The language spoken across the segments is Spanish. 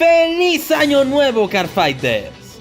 ¡Feliz Año Nuevo, Cardfighters!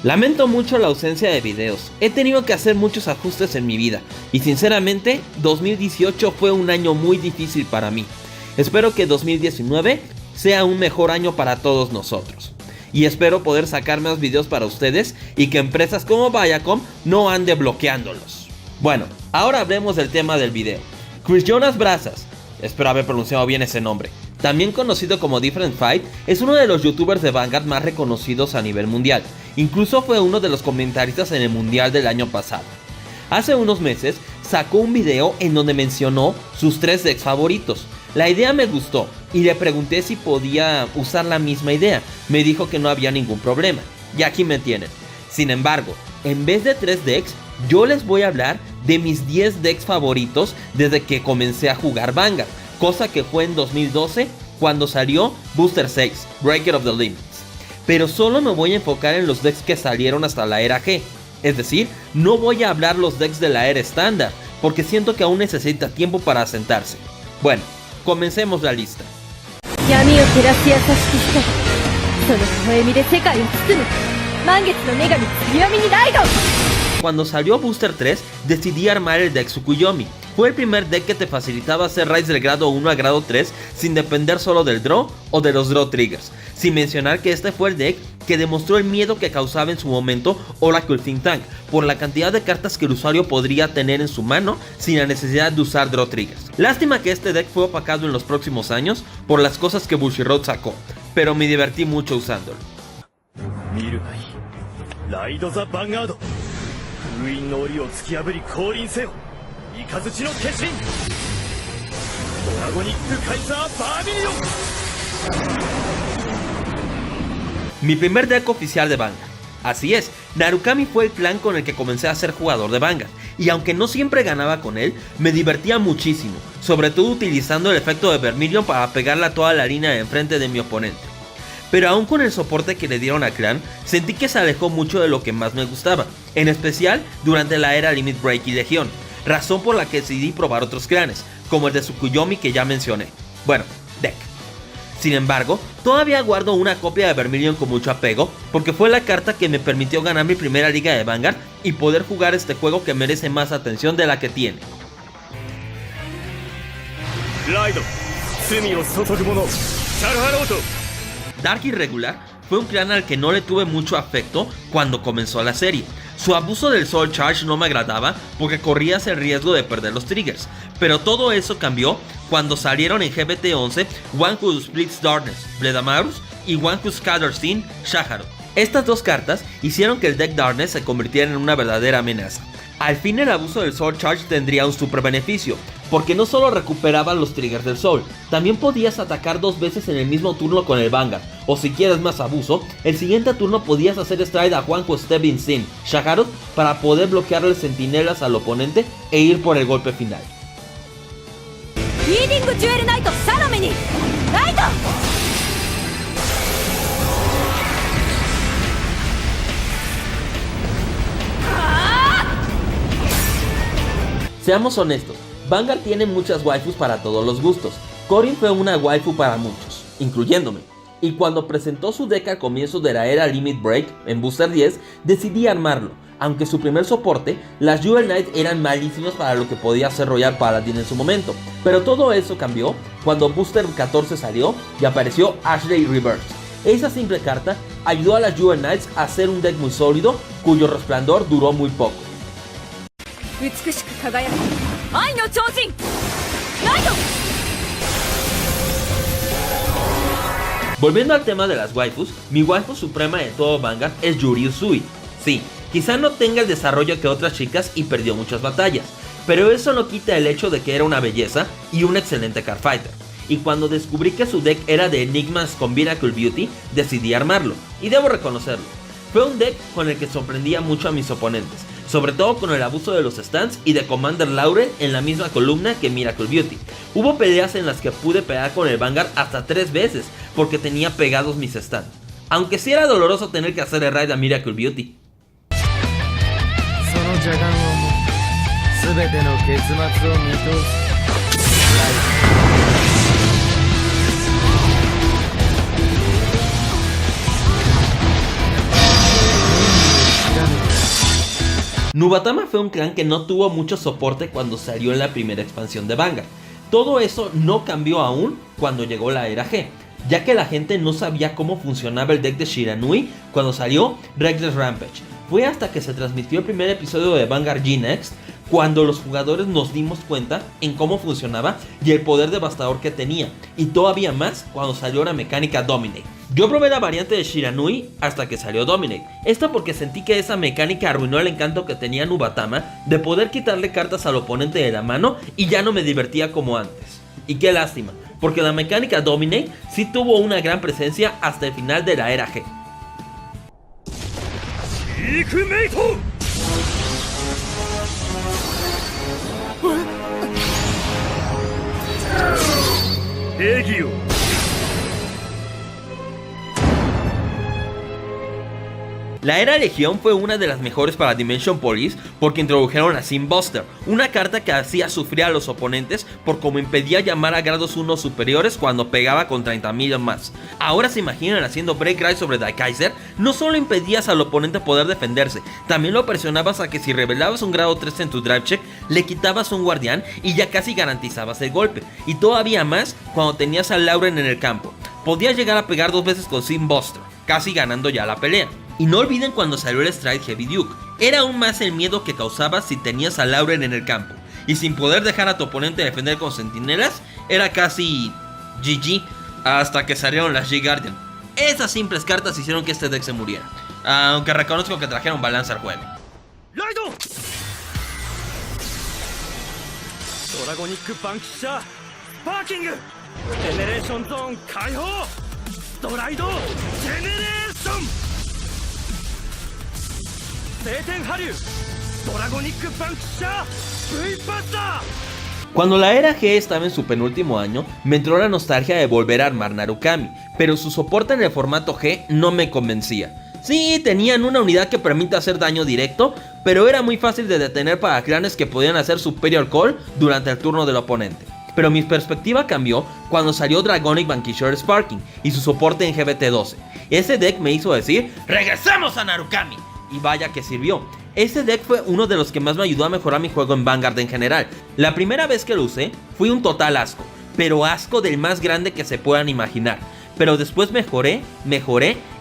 Lamento mucho la ausencia de videos, he tenido que hacer muchos ajustes en mi vida y sinceramente 2018 fue un año muy difícil para mí. Espero que 2019 sea un mejor año para todos nosotros. Y espero poder sacar más videos para ustedes y que empresas como Viacom no ande bloqueándolos. Bueno, ahora hablemos del tema del video. Chris Jonas Brazas, espero haber pronunciado bien ese nombre, también conocido como Different Fight, es uno de los youtubers de Vanguard más reconocidos a nivel mundial. Incluso fue uno de los comentaristas en el mundial del año pasado. Hace unos meses sacó un video en donde mencionó sus 3 decks favoritos. La idea me gustó y le pregunté si podía usar la misma idea. Me dijo que no había ningún problema. Y aquí me tienen. Sin embargo, en vez de 3 decks, yo les voy a hablar de mis 10 decks favoritos desde que comencé a jugar Vanguard. Cosa que fue en 2012 cuando salió Booster 6, Breaker of the Limits. Pero solo me voy a enfocar en los decks que salieron hasta la era G. Es decir, no voy a hablar los decks de la era estándar, porque siento que aún necesita tiempo para asentarse. Bueno, comencemos la lista. Cuando salió Booster 3, decidí armar el deck Tsukuyomi. Fue el primer deck que te facilitaba hacer raids del grado 1 a grado 3 sin depender solo del draw o de los draw triggers. Sin mencionar que este fue el deck que demostró el miedo que causaba en su momento Oracle Think Tank por la cantidad de cartas que el usuario podría tener en su mano sin la necesidad de usar draw triggers. Lástima que este deck fue opacado en los próximos años por las cosas que Bushiroad sacó, pero me divertí mucho usándolo. Mi primer deck oficial de Vanguard. Así es, Narukami fue el clan con el que comencé a ser jugador de Vanguard, y aunque no siempre ganaba con él, me divertía muchísimo, sobre todo utilizando el efecto de Vermilion para pegarle a toda la línea de enfrente de mi oponente. Pero aún con el soporte que le dieron al clan, sentí que se alejó mucho de lo que más me gustaba, en especial durante la era Limit Break y Legión, razón por la que decidí probar otros clanes, como el de Tsukuyomi que ya mencioné. Bueno, deck. Sin embargo, todavía guardo una copia de Vermilion con mucho apego, porque fue la carta que me permitió ganar mi primera liga de Vanguard y poder jugar este juego que merece más atención de la que tiene. Dark Irregular fue un clan al que no le tuve mucho afecto cuando comenzó la serie. Su abuso del Soul Charge no me agradaba porque corrías el riesgo de perder los triggers, pero todo eso cambió cuando salieron en GBT11 One Who Splits Darkness, Bledamarus, y One Who Scatters Sin, Shaharot. Estas dos cartas hicieron que el deck Darkness se convirtiera en una verdadera amenaza. Al fin el abuso del Soul Charge tendría un super beneficio, porque no solo recuperaban los triggers del Soul, también podías atacar 2 veces en el mismo turno con el Vanguard, o si quieres más abuso, el siguiente turno podías hacer stride a One Who Stepping Sin, Shaharot, para poder bloquearle sentinelas al oponente e ir por el golpe final. Seamos honestos, Vanguard tiene muchas waifus para todos los gustos. Corrin fue una waifu para muchos, incluyéndome. Y cuando presentó su deck al comienzo de la era Limit Break, en Booster 10, decidí armarlo. Aunque su primer soporte, las Jewel Knights eran malísimas para lo que podía hacer Royal Paladin en su momento. Pero todo eso cambió cuando Booster 14 salió y apareció Ashley Reverse. Esa simple carta ayudó a las Jewel Knights a hacer un deck muy sólido, cuyo resplandor duró muy poco. Volviendo al tema de las waifus, mi waifu suprema de todo Vanguard es Yuri Uzui. Sí, quizá no tenga el desarrollo que otras chicas y perdió muchas batallas, pero eso no quita el hecho de que era una belleza y un excelente cardfighter. Y cuando descubrí que su deck era de Enigmas con Miracle Beauty, decidí armarlo, y debo reconocerlo. Fue un deck con el que sorprendía mucho a mis oponentes, sobre todo con el abuso de los stands y de Commander Laurel en la misma columna que Miracle Beauty. Hubo peleas en las que pude pegar con el Vanguard hasta 3 veces porque tenía pegados mis stands, aunque sí era doloroso tener que hacer el raid a Miracle Beauty. Nubatama fue un clan que no tuvo mucho soporte cuando salió en la primera expansión de Vanguard. Todo eso no cambió aún cuando llegó la era G, ya que la gente no sabía cómo funcionaba el deck de Shiranui cuando salió Reckless Rampage. Fue hasta que se transmitió el primer episodio de Vanguard G-Next cuando los jugadores nos dimos cuenta en cómo funcionaba y el poder devastador que tenía, y todavía más cuando salió la mecánica Dominate. Yo probé la variante de Shiranui hasta que salió Dominate, esto porque sentí que esa mecánica arruinó el encanto que tenía Nubatama de poder quitarle cartas al oponente de la mano y ya no me divertía como antes. Y qué lástima, porque la mecánica Dominate sí tuvo una gran presencia hasta el final de la era G. La era Legión fue una de las mejores para Dimension Police porque introdujeron a Sin Buster, una carta que hacía sufrir a los oponentes por cómo impedía llamar a grados 1 superiores cuando pegaba con 30.000 más. Ahora se imaginan haciendo Break Rise sobre Daikaiser, no solo impedías al oponente poder defenderse, también lo presionabas a que si revelabas un grado 3 en tu drive check, le quitabas un guardián y ya casi garantizabas el golpe, y todavía más cuando tenías a Lauren en el campo. Podías llegar a pegar 2 veces con Sin Buster, casi ganando ya la pelea. Y no olviden cuando salió el Stride Heavy Duke, era aún más el miedo que causaba si tenías a Lauren en el campo, y sin poder dejar a tu oponente defender con sentinelas, era casi GG, hasta que salieron las G-Guardian. Esas simples cartas hicieron que este deck se muriera, aunque reconozco que trajeron balance al juego. Dragonic Vanquisher Sparking Generation Zone Kaiho Stride Generation Seiten Haryu Dragonic Vanquisher V-Buster. Cuando la era G estaba en su penúltimo año, me entró la nostalgia de volver a armar Narukami, pero su soporte en el formato G no me convencía. Sí, tenían una unidad que permite hacer daño directo, pero era muy fácil de detener para clanes que podían hacer Superior Call durante el turno del oponente. Pero mi perspectiva cambió cuando salió Dragonic Vanquisher Sparking y su soporte en GBT12. Ese deck me hizo decir, ¡regresemos a Narukami! Y vaya que sirvió. Este deck fue uno de los que más me ayudó a mejorar mi juego en Vanguard en general. La primera vez que lo usé, fui un total asco, pero asco del más grande que se puedan imaginar. Pero después mejoré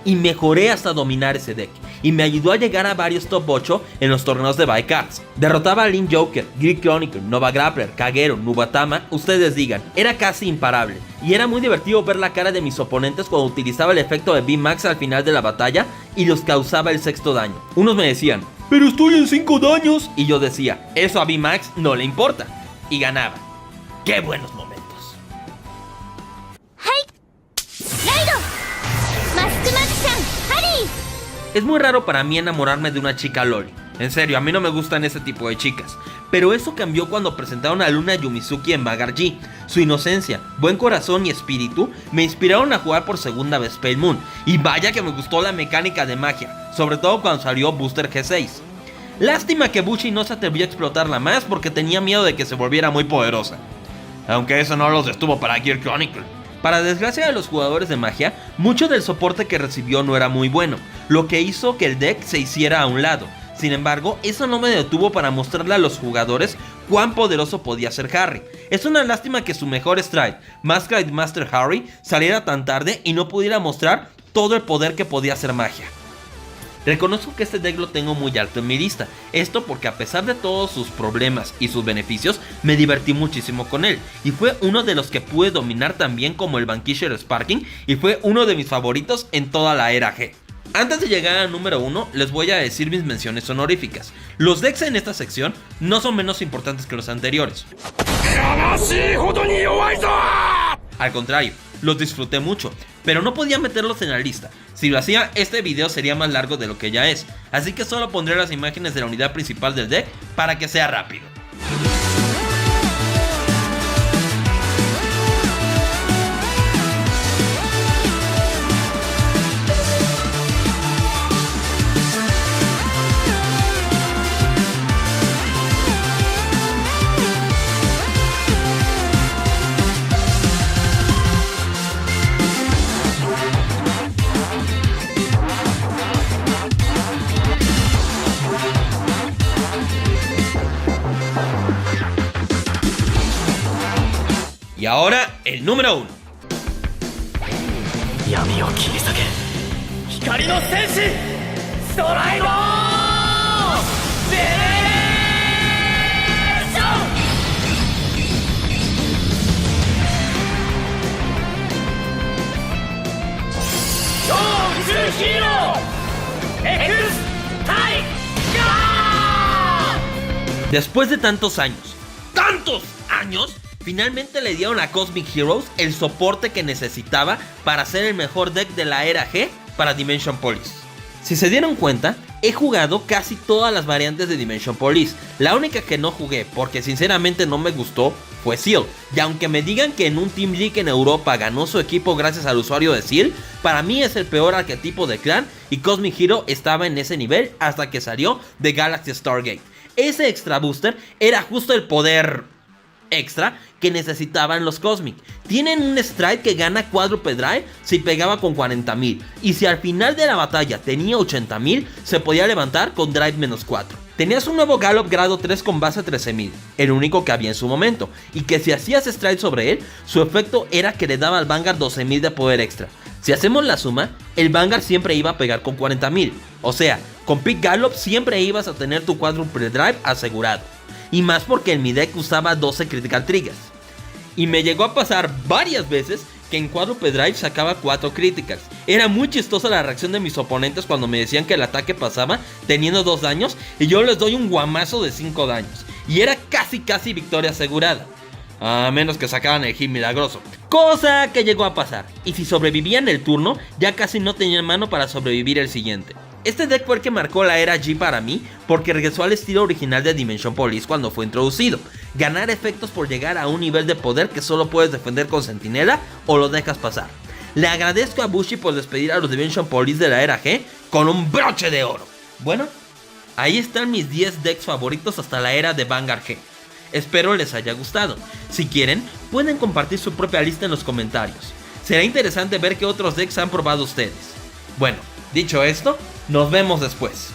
y mejoré hasta dominar ese deck, y me ayudó a llegar a varios top 8 en los torneos de Bycards. Derrotaba a Link Joker, Greek Chronicle, Nova Grappler, Kagero, Nubatama, ustedes digan, era casi imparable. Y era muy divertido ver la cara de mis oponentes cuando utilizaba el efecto de V-Max al final de la batalla y los causaba el sexto daño. Unos me decían, pero estoy en 5 daños, y yo decía, eso a V-Max no le importa, y ganaba. ¡Qué buenos momentos! Es muy raro para mí enamorarme de una chica loli. En serio, a mí no me gustan ese tipo de chicas. Pero eso cambió cuando presentaron a Luna Yumizuki en Vanguard G. Su inocencia, buen corazón y espíritu me inspiraron a jugar por segunda vez Pale Moon. Y vaya que me gustó la mecánica de magia, sobre todo cuando salió Booster G6. Lástima que Bushi no se atrevió a explotarla más porque tenía miedo de que se volviera muy poderosa. Aunque eso no los detuvo para Gear Chronicle. Para desgracia de los jugadores de magia, mucho del soporte que recibió no era muy bueno, lo que hizo que el deck se hiciera a un lado. Sin embargo, eso no me detuvo para mostrarle a los jugadores cuán poderoso podía ser Harry. Es una lástima que su mejor Stride, Masquerade Master Harry, saliera tan tarde y no pudiera mostrar todo el poder que podía hacer magia. Reconozco que este deck lo tengo muy alto en mi lista, esto porque a pesar de todos sus problemas y sus beneficios, me divertí muchísimo con él, y fue uno de los que pude dominar tan bien como el Vanquisher Sparking, y fue uno de mis favoritos en toda la era G. Antes de llegar al número 1, les voy a decir mis menciones honoríficas. Los decks en esta sección no son menos importantes que los anteriores. Al contrario, los disfruté mucho, pero no podía meterlos en la lista. Si lo hacía, este video sería más largo de lo que ya es, así que solo pondré las imágenes de la unidad principal del deck para que sea rápido. ahora el número 1. 闇を切り裂け光の戦士ストライドゼネレーション超宇宙ヒーローエクスタイガー Después de tantos años, finalmente le dieron a Cosmic Heroes el soporte que necesitaba para ser el mejor deck de la era G para Dimension Police. Si se dieron cuenta, he jugado casi todas las variantes de Dimension Police. La única que no jugué, porque sinceramente no me gustó, fue Seal. Y aunque me digan que en un Team League en Europa ganó su equipo gracias al usuario de Seal, para mí es el peor arquetipo de clan y Cosmic Hero estaba en ese nivel hasta que salió de Galaxy Stargate. Ese extra booster era justo el poder extra que necesitaban los Cosmic. Tienen un strike que gana cuádruple drive si pegaba con 40.000 y si al final de la batalla tenía 80.000 se podía levantar con drive -4. Tenías un nuevo Gallop grado 3 con base 13.000, el único que había en su momento, y que si hacías strike sobre él, su efecto era que le daba al Vanguard 12.000 de poder extra. Si hacemos la suma, el Vanguard siempre iba a pegar con 40.000, o sea, con Pick Gallop siempre ibas a tener tu cuádruple drive asegurado. Y más porque en mi deck usaba 12 Critical Triggers. Y me llegó a pasar varias veces que en cuádruple drive sacaba 4 Criticals. Era muy chistosa la reacción de mis oponentes cuando me decían que el ataque pasaba teniendo 2 daños y yo les doy un guamazo de 5 daños. Y era casi victoria asegurada. A menos que sacaban el hit milagroso. Cosa que llegó a pasar. Y si sobrevivían el turno, ya casi no tenían mano para sobrevivir el siguiente. Este deck fue el que marcó la era G para mí, porque regresó al estilo original de Dimension Police cuando fue introducido. Ganar efectos por llegar a un nivel de poder que solo puedes defender con Centinela o lo dejas pasar. Le agradezco a Bushi por despedir a los Dimension Police de la era G con un broche de oro. Bueno, ahí están mis 10 decks favoritos hasta la era de Vanguard G. Espero les haya gustado. Si quieren, pueden compartir su propia lista en los comentarios. Será interesante ver qué otros decks han probado ustedes. Bueno, dicho esto, nos vemos después.